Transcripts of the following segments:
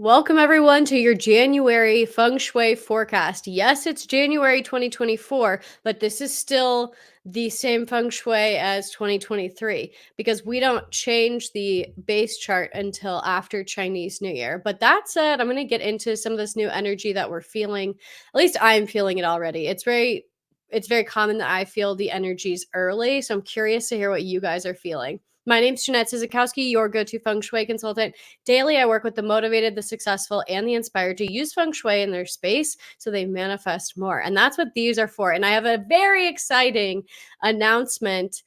Welcome everyone to your January Feng Shui forecast. Yes, it's January 2024, but this is still the same Feng Shui as 2023 because we don't change the base chart until after Chinese New Year. But that said, I'm going to get into some of this new energy that we're feeling. At least I'm feeling it already. It's very common that I feel the energies early, so I'm curious to hear what you guys are feeling. My name's Jeanette Sizikowski, your go-to Feng Shui consultant. Daily, I work with the motivated, the successful, and the inspired to use Feng Shui in their space so they manifest more. And that's what these are for. And I have a very exciting announcement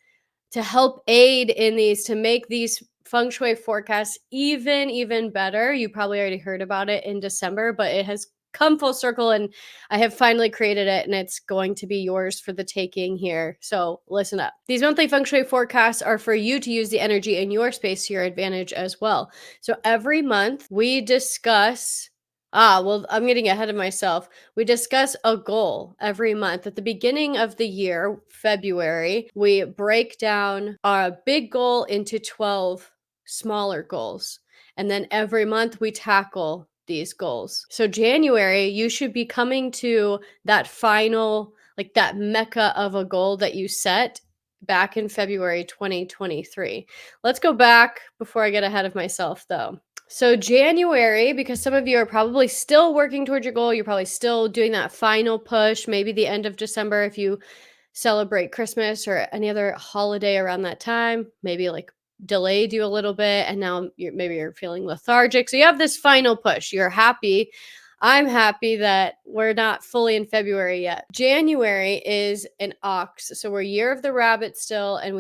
to help aid in these, to make these Feng Shui forecasts even better. You probably already heard about it in December, but it has come full circle and I have finally created it and it's going to be yours for the taking here. So listen up. These monthly Feng Shui forecasts are for you to use the energy in your space to your advantage as well. So every month we discuss I'm getting ahead of myself. We discuss a goal every month. At the beginning of the year, February, we break down our big goal into 12 smaller goals. And then every month we tackle these goals. So January, you should be coming to that final, like that mecca of a goal that you set back in February 2023. Let's go back before I get ahead of myself though. So January, because some of you are probably still working towards your goal, you're probably still doing that final push, maybe the end of December if you celebrate Christmas or any other holiday around that time, maybe like delayed you a little bit and now maybe you're feeling lethargic. So you have this final push. You're happy. I'm happy that we're not fully in February yet. January is an ox. So we're year of the rabbit still, and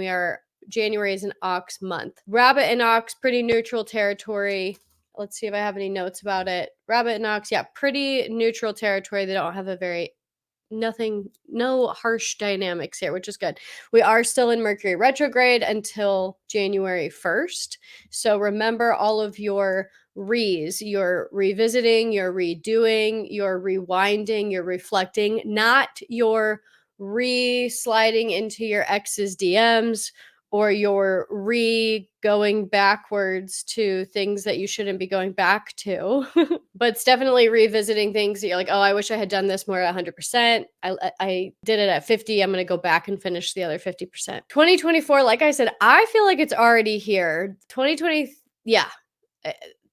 January is an ox month. Rabbit and ox, pretty neutral territory. Let's see if I have any notes about it. Rabbit and ox, yeah, pretty neutral territory. They don't have no harsh dynamics here, which is good. We are still in Mercury retrograde until January 1st. So remember all of your you're revisiting, you're redoing, you're rewinding, you're reflecting, not your sliding into your ex's DMs or you're going backwards to things that you shouldn't be going back to. But it's definitely revisiting things that you're like, oh, I wish I had done this more at 100%. I did it at 50. I'm going to go back and finish the other 50%. 2024, like I said, I feel like it's already here. 2020, yeah.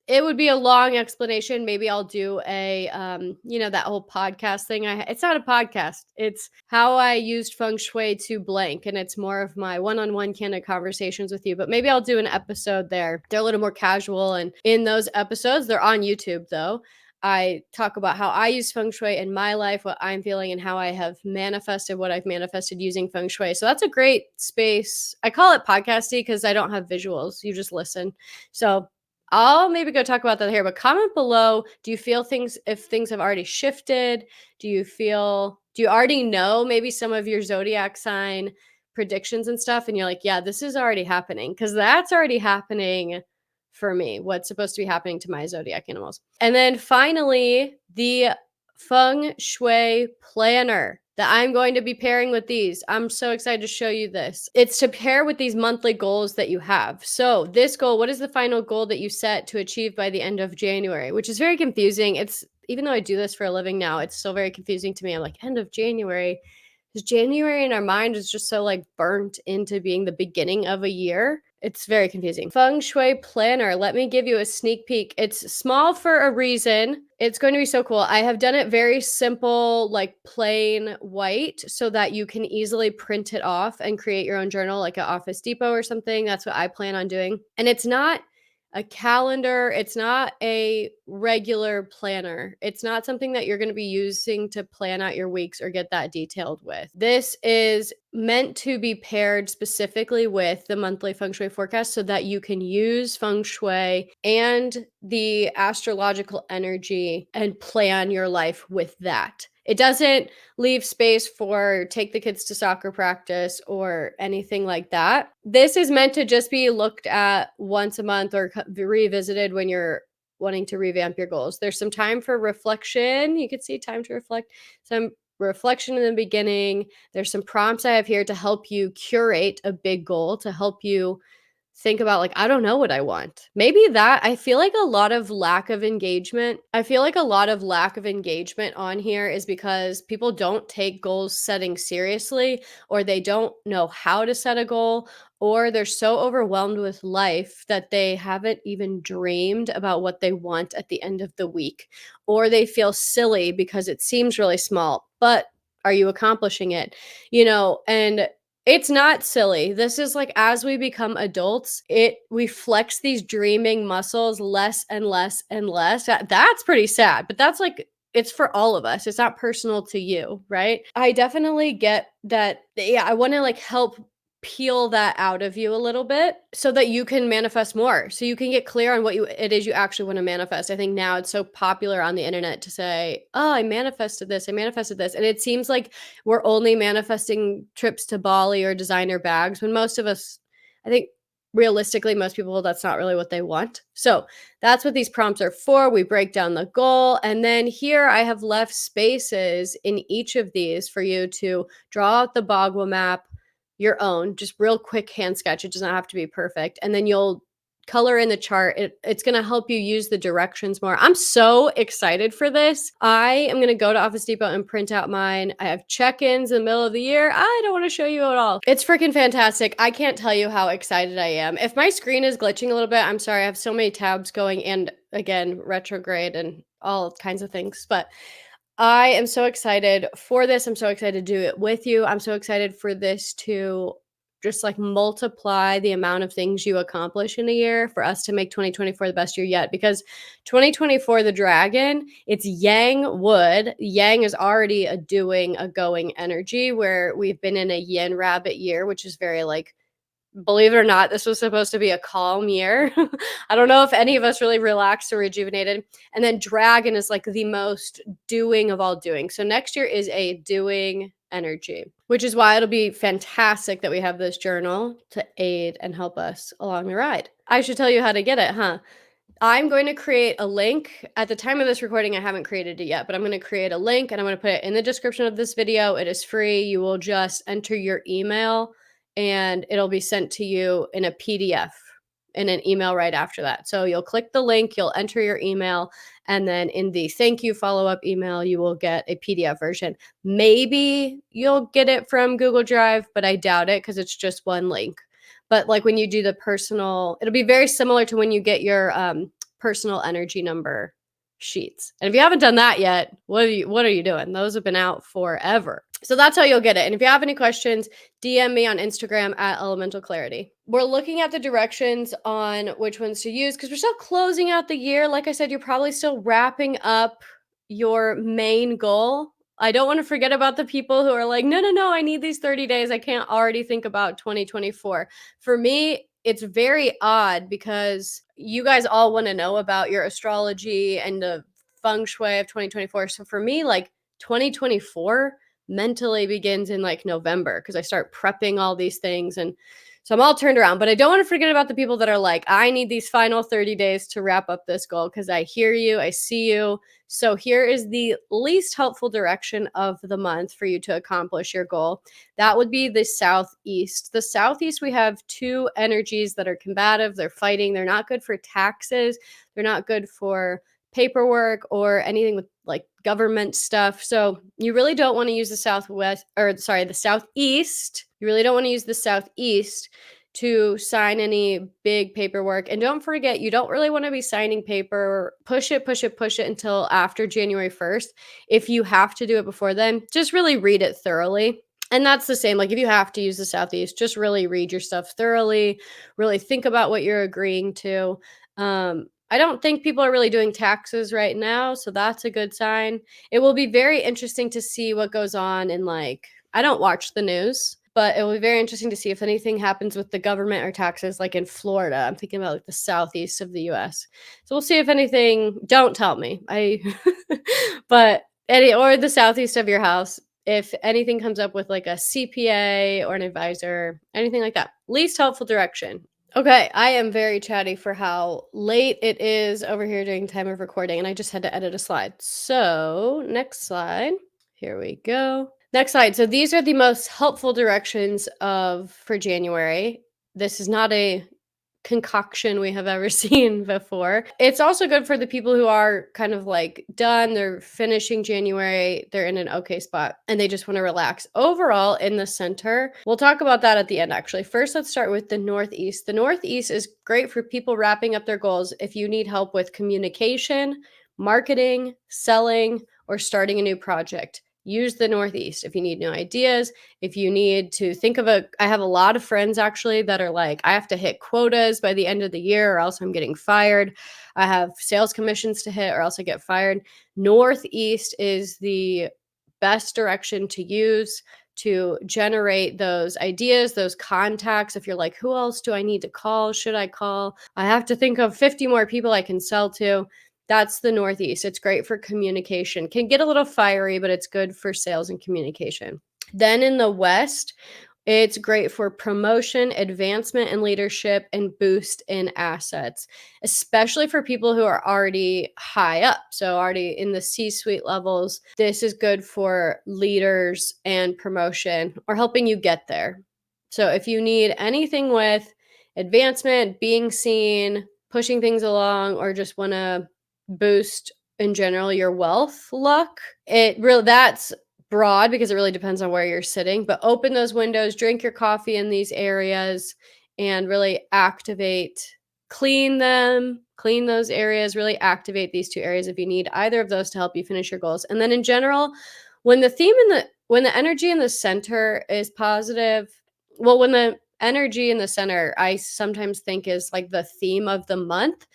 It would be a long explanation. Maybe I'll do that whole podcast thing. It's not a podcast. It's how I used Feng Shui to blank. And it's more of my one-on-one kind of conversations with you. But maybe I'll do an episode there. They're a little more casual. And in those episodes, they're on YouTube though. I talk about how I use Feng Shui in my life, what I'm feeling, and how I have manifested what I've manifested using Feng Shui. So that's a great space. I call it podcasty because I don't have visuals. You just listen. So I'll maybe go talk about that here, but comment below. Do you feel if things have already shifted? Do you already know maybe some of your zodiac sign predictions and stuff? And you're like, yeah, this is already happening, because that's already happening for me, what's supposed to be happening to my zodiac animals. And then finally, the Feng Shui planner that I'm going to be pairing with these. I'm so excited to show you this. It's to pair with these monthly goals that you have. So this goal, what is the final goal that you set to achieve by the end of January? Which is very confusing. Even though I do this for a living now, it's still very confusing to me. I'm like, end of January. Because January in our mind is just so like burnt into being the beginning of a year. It's very confusing. Feng Shui planner. Let me give you a sneak peek. It's small for a reason. It's going to be so cool. I have done it very simple, like plain white, so that you can easily print it off and create your own journal, like at Office Depot or something. That's what I plan on doing. And it's not a calendar. It's not a regular planner. It's not something that you're going to be using to plan out your weeks or get that detailed with. This is meant to be paired specifically with the monthly Feng Shui forecast so that you can use Feng Shui and the astrological energy and plan your life with that. It doesn't leave space for take the kids to soccer practice or anything like that. This is meant to just be looked at once a month or revisited when you're wanting to revamp your goals. There's some time for reflection. You could see time to reflect, some reflection in the beginning. There's some prompts I have here to help you curate a big goal, to help you think about, like, I don't know what I want. Maybe that I feel like a lot of lack of engagement I feel like a lot of lack of engagement on here is because people don't take goal setting seriously, or they don't know how to set a goal, or they're so overwhelmed with life that they haven't even dreamed about what they want at the end of the week, or they feel silly because it seems really small, but are you accomplishing it? And it's not silly. This is like as we become adults, we flex these dreaming muscles less and less and less. That's pretty sad, but that's like it's for all of us. It's not personal to you, right? I definitely get that. Yeah, I want to like help peel that out of you a little bit so that you can manifest more. So you can get clear on what it is you actually want to manifest. I think now it's so popular on the internet to say, "Oh, I manifested this. I manifested this." And it seems like we're only manifesting trips to Bali or designer bags when most of us, I think realistically, most people, that's not really what they want. So that's what these prompts are for. We break down the goal. And then here I have left spaces in each of these for you to draw out the Bagua map, your own, just real quick hand sketch. It does not have to be perfect. And then you'll color in the chart. It's going to help you use the directions more. I'm so excited for this. I am going to go to Office Depot and print out mine. I have check-ins in the middle of the year. I don't want to show you at all. It's freaking fantastic. I can't tell you how excited I am. If my screen is glitching a little bit, I'm sorry. I have so many tabs going and again, retrograde and all kinds of things. But I am so excited for this. I'm so excited to do it with you. I'm so excited for this to just like multiply the amount of things you accomplish in a year for us to make 2024 the best year yet. Because 2024, the dragon, it's yang wood. Yang is already a doing, a going energy where we've been in a yin rabbit year, which is very like, believe it or not, this was supposed to be a calm year. I don't know if any of us really relaxed or rejuvenated. And then dragon is like the most doing of all doing. So next year is a doing energy, which is why it'll be fantastic that we have this journal to aid and help us along the ride. I should tell you how to get it, huh? I'm going to create a link. At the time of this recording, I haven't created it yet, but I'm going to create a link and I'm going to put it in the description of this video. It is free. You will just enter your email and it'll be sent to you in a PDF in an email right after that. So you'll click the link, you'll enter your email, and then in the thank you follow-up email, you will get a PDF version. Maybe you'll get it from Google Drive, but I doubt it because it's just one link. But like when you do the personal, it'll be very similar to when you get your personal energy number sheets. And if you haven't done that yet, what are you doing? Those have been out forever. So that's how you'll get it. And if you have any questions, DM me on Instagram at Elemental Clarity. We're looking at the directions on which ones to use because we're still closing out the year. Like I said, you're probably still wrapping up your main goal. I don't want to forget about the people who are like, no, no, no, I need these 30 days. I can't already think about 2024. For me, it's very odd because you guys all want to know about your astrology and the feng shui of 2024. So for me, like 2024 mentally begins in like November because I start prepping all these things. And so I'm all turned around, but I don't want to forget about the people that are like, I need these final 30 days to wrap up this goal because I hear you, I see you. So here is the least helpful direction of the month for you to accomplish your goal. That would be the southeast. The southeast, we have two energies that are combative. They're fighting. They're not good for taxes. They're not good for paperwork or anything with like government stuff. So you really don't want to use the the southeast. You really don't want to use the southeast to sign any big paperwork. And don't forget, you don't really want to be signing paper. Push it until after January 1st. If you have to do it before then, just really read it thoroughly. And that's the same. Like if you have to use the southeast, just really read your stuff thoroughly, really think about what you're agreeing to. I don't think people are really doing taxes right now, so that's a good sign. It will be very interesting to see what goes on in like, I don't watch the news, but it will be very interesting to see if anything happens with the government or taxes like in Florida. I'm thinking about like the southeast of the US. So we'll see if anything, don't tell me. But or the southeast of your house, if anything comes up with like a CPA or an advisor, anything like that. Least helpful direction. Okay, I am very chatty for how late it is over here during time of recording, and I just had to edit a slide. So, next slide. Here we go. Next slide. So these are the most helpful directions for January. This is not a concoction we have ever seen before. It's also good for the people who are kind of like done, they're finishing January, they're in an okay spot, and they just want to relax. Overall, in the center, we'll talk about that at the end actually. First, let's start with the Northeast. The Northeast is great for people wrapping up their goals if you need help with communication, marketing, selling, or starting a new project. Use the Northeast if you need new ideas, if you need to think of I have a lot of friends actually that are like, I have to hit quotas by the end of the year or else I'm getting fired. I have sales commissions to hit or else I get fired. Northeast is the best direction to use to generate those ideas, those contacts. If you're like, who else do I need to call? Should I call? I have to think of 50 more people I can sell to. That's the Northeast. It's great for communication. Can get a little fiery, but it's good for sales and communication. Then in the West, it's great for promotion, advancement in leadership, and boost in assets, especially for people who are already high up. So, already in the C suite levels. This is good for leaders and promotion or helping you get there. So, if you need anything with advancement, being seen, pushing things along, or just want to boost in general your wealth luck, that's broad because it really depends on where you're sitting, but open those windows, drink your coffee in these areas, and really clean those areas, really activate these two areas if you need either of those to help you finish your goals. And then in general, when the energy in the center is positive, when the energy in the center, I sometimes think is like the theme of the month,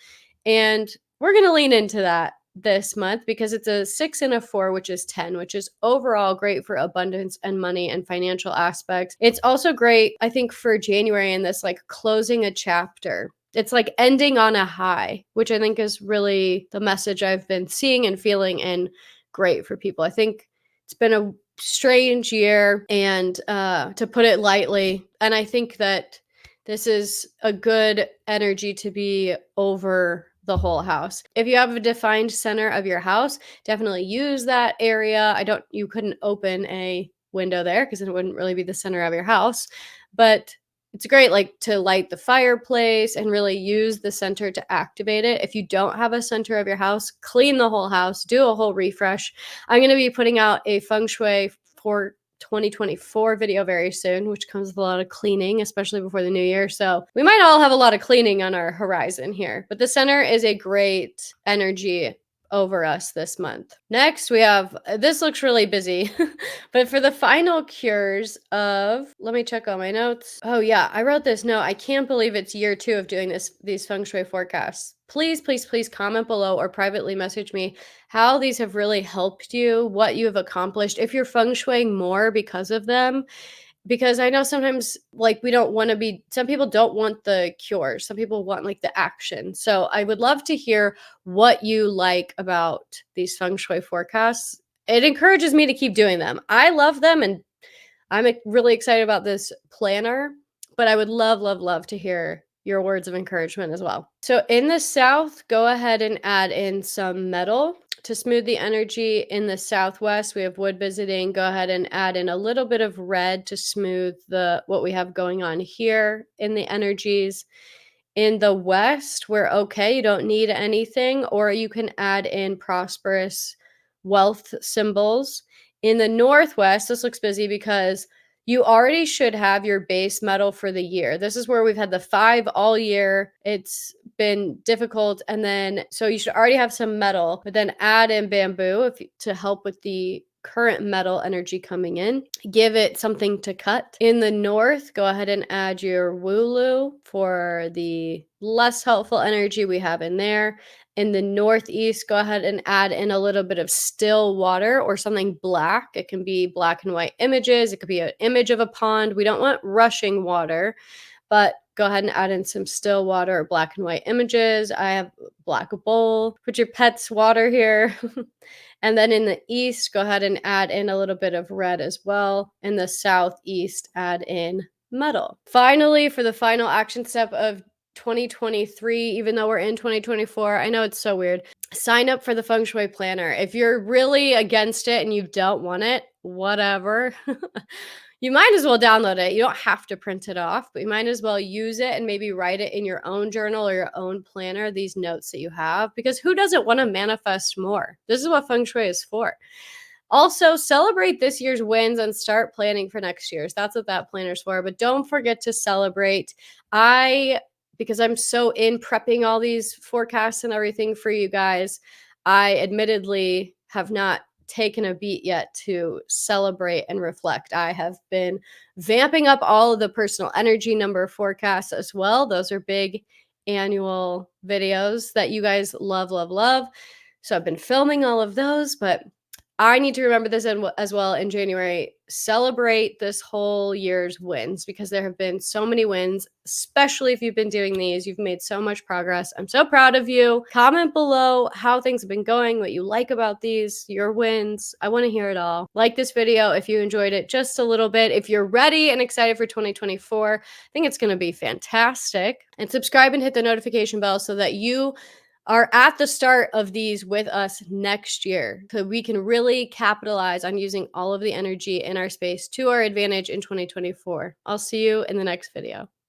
and we're going to lean into that this month because it's a 6 and a 4, which is 10, which is overall great for abundance and money and financial aspects. It's also great, I think, for January and this like closing a chapter. It's like ending on a high, which I think is really the message I've been seeing and feeling, and great for people. I think it's been a strange year, and to put it lightly, and I think that this is a good energy to be over the whole house. If you have a defined center of your house, definitely use that area. You couldn't open a window there because it wouldn't really be the center of your house, but it's great like to light the fireplace and really use the center to activate it. If you don't have a center of your house, clean the whole house, do a whole refresh. I'm going to be putting out a Feng Shui for 2024 video very soon, which comes with a lot of cleaning, especially before the new year. So we might all have a lot of cleaning on our horizon here, but the center is a great energy over us this month. Next, we have this looks really busy, but for the final cures of, let me check all my notes. Oh, yeah, I wrote this note. I can't believe it's year 2 of doing these Feng Shui forecasts. Please, please, please comment below or privately message me how these have really helped you, what you have accomplished, if you're Feng Shuiing more because of them. Because I know sometimes like some people don't want the cure. Some people want like the action. So I would love to hear what you like about these Feng Shui forecasts. It encourages me to keep doing them. I love them, and I'm really excited about this planner, but I would love, love, love to hear your words of encouragement as well. So in the south, go ahead and add in some metal to smooth the energy. In the southwest, we have wood visiting. Go ahead and add in a little bit of red to smooth what we have going on here in the energies. In the west, we're okay. You don't need anything, or you can add in prosperous wealth symbols. In the northwest, this looks busy because you already should have your base metal for the year. This is where we've had the 5 all year. It's been difficult. And then, so you should already have some metal, but then add in bamboo to help with the current metal energy coming in. Give it something to cut. In the north, go ahead and add your wulu for the less helpful energy we have in there. In the northeast, go ahead and add in a little bit of still water or something black. It can be black and white images. It could be an image of a pond. We don't want rushing water, but go ahead and add in some still water or black and white images. I have black bowl. Put your pet's water here. And then in the east, go ahead and add in a little bit of red as well. In the southeast, add in metal. Finally, for the final action step of 2023, even though we're in 2024, I know it's so weird. Sign up for the Feng Shui planner. If you're really against it and you don't want it, whatever. You might as well download it. You don't have to print it off, but you might as well use it and maybe write it in your own journal or your own planner, these notes that you have, because who doesn't want to manifest more? This is what Feng Shui is for. Also, celebrate this year's wins and start planning for next year's. That's what that planner's for. But don't forget to celebrate. Because I'm so in prepping all these forecasts and everything for you guys, I admittedly have not taken a beat yet to celebrate and reflect. I have been vamping up all of the personal energy number forecasts as well. Those are big annual videos that you guys love, love, love. So I've been filming all of those, but I need to remember this as well in January. Celebrate this whole year's wins because there have been so many wins, especially if you've been doing these. You've made so much progress. I'm so proud of you. Comment below how things have been going, what you like about these, your wins. I want to hear it all. Like this video if you enjoyed it just a little bit. If you're ready and excited for 2024, I think it's going to be fantastic. And subscribe and hit the notification bell so that you are at the start of these with us next year, so we can really capitalize on using all of the energy in our space to our advantage in 2024. I'll see you in the next video.